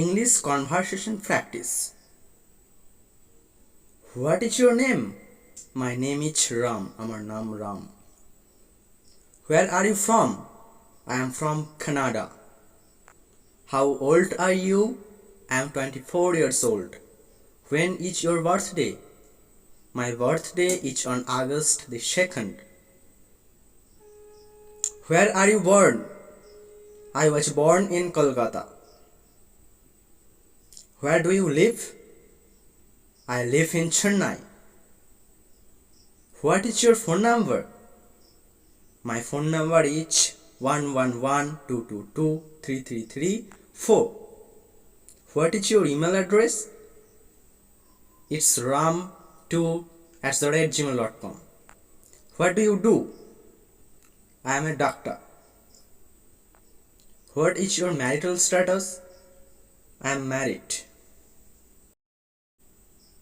English conversation practice. What is your name? My name is Ram. আমার নাম Ram. Where are you from? I am from Canada. How old are you? I am 24 years old. When is your birthday? My birthday is on August the 2nd. Where are you born? I was born in Kolkata. Where do you live? I live in Chennai. What is your phone number? My phone number is 11122233334. What is your email address? It's ram2@gmail.com. What do you do? I am a doctor. What is your marital status? I am married.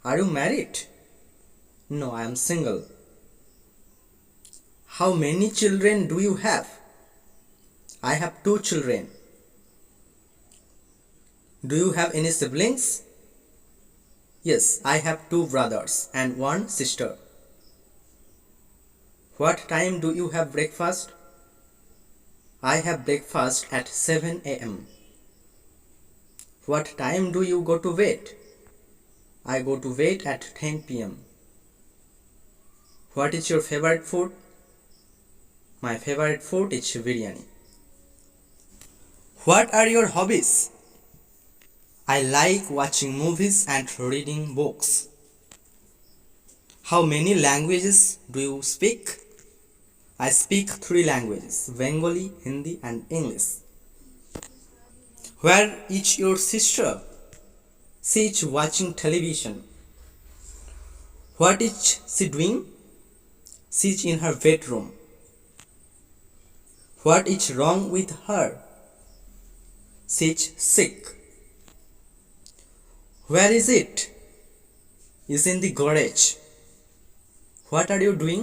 Are you married? No, I am single. How many children do you have? I have 2 children. Do you have any siblings? Yes, I have 2 brothers and 1 sister. What time do you have breakfast? I have breakfast at 7 a.m. What time do you go to bed? I go to bed at 10 p.m. What is your favorite food? My favorite food is biryani. What are your hobbies? I like watching movies and reading books. How many languages do you speak? I speak 3 languages: Bengali, Hindi and English. Where is your sister? She is watching television. What is she doing? She is in her bedroom. What is wrong with her? She is sick. Where is it? It's in the garage. What are you doing?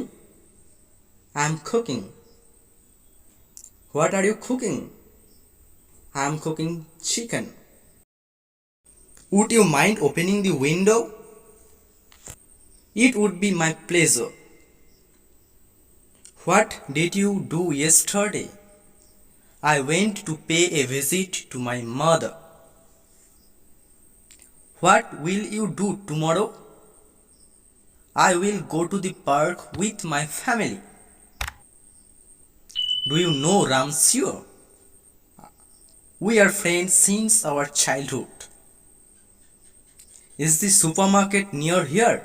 I am cooking. What are you cooking? I am cooking chicken. Would you mind opening the window? It would be my pleasure. What did you do yesterday? I went to pay a visit to my mother. What will you do tomorrow? I will go to the park with my family. Do you know Ramsure? We are friends since our childhood. Is the supermarket near here?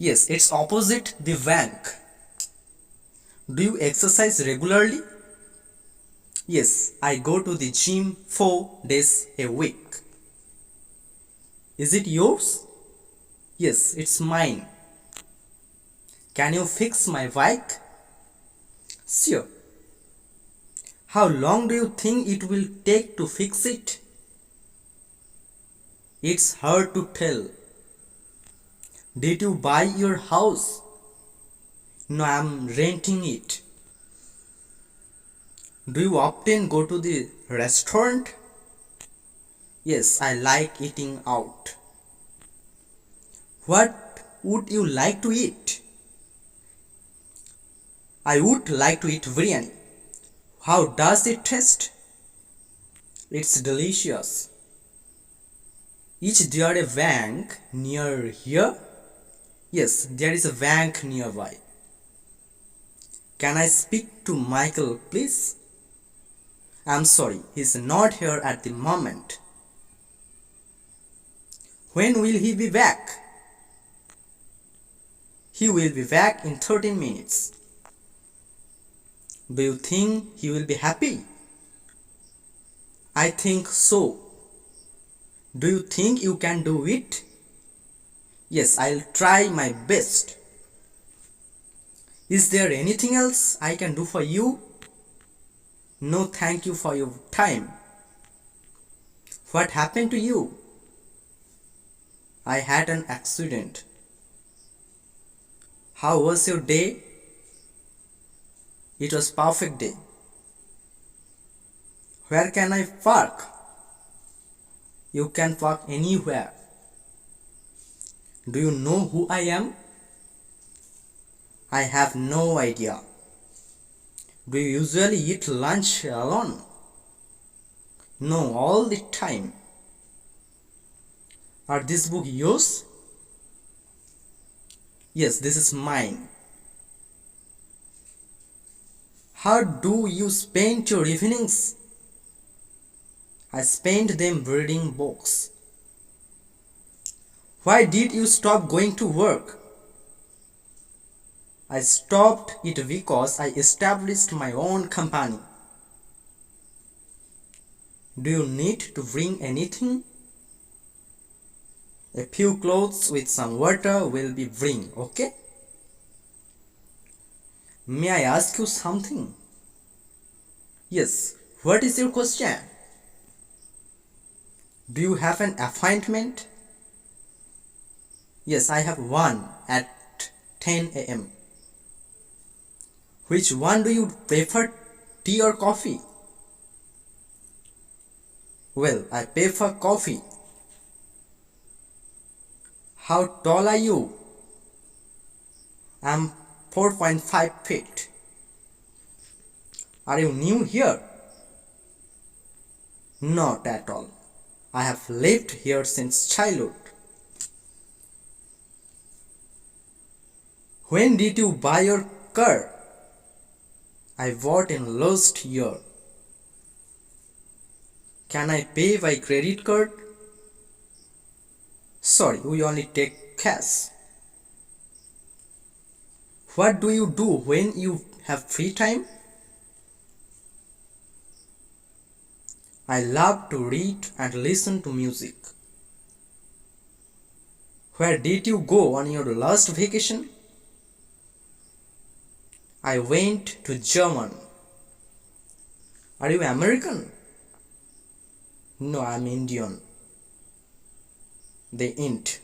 Yes, it's opposite the bank. Do you exercise regularly? Yes, I go to the gym 4 days a week. Is it yours? Yes, it's mine. Can you fix my bike? Sure. How long do you think it will take to fix it? It's hard to tell. Did you buy your house? No, I'm renting it. Do you often go to the restaurant? Yes, I like eating out. What would you like to eat? I would like to eat biryani. How does it taste? It's delicious. Is there a bank near here? Yes, there is a bank nearby. Can I speak to Michael, please? I'm sorry, he's not here at the moment. When will he be back? He will be back in 13 minutes. Do you think he will be happy? I think so. Do you think you can do it? Yes, I'll try my best. Is there anything else I can do for you? No, thank you for your time. What happened to you? I had an accident. How was your day? It was perfect day. Where can I park? You can park anywhere. Do you know who I am? I have no idea. Do you usually eat lunch alone? No, all the time. Are this book yours? Yes, this is mine. How do you spend your evenings? I spend them reading books. Why did you stop going to work? I stopped it because I established my own company. Do you need to bring anything? A few clothes with some water will be bring, okay? May I ask you something? Yes, what is your question? Do you have an appointment? Yes, I have one at 10 a.m. Which one do you prefer, tea or coffee? Well, I prefer coffee. How tall are you? I'm 4.5 feet. Are you new here? Not at all. I have lived here since childhood. When did you buy your car? I bought in last year. Can I pay by credit card? Sorry, we only take cash. What do you do when you have free time? I love to read and listen to music. Where did you go on your last vacation? I went to Germany. Are you American? No, I'm Indian. They ain't.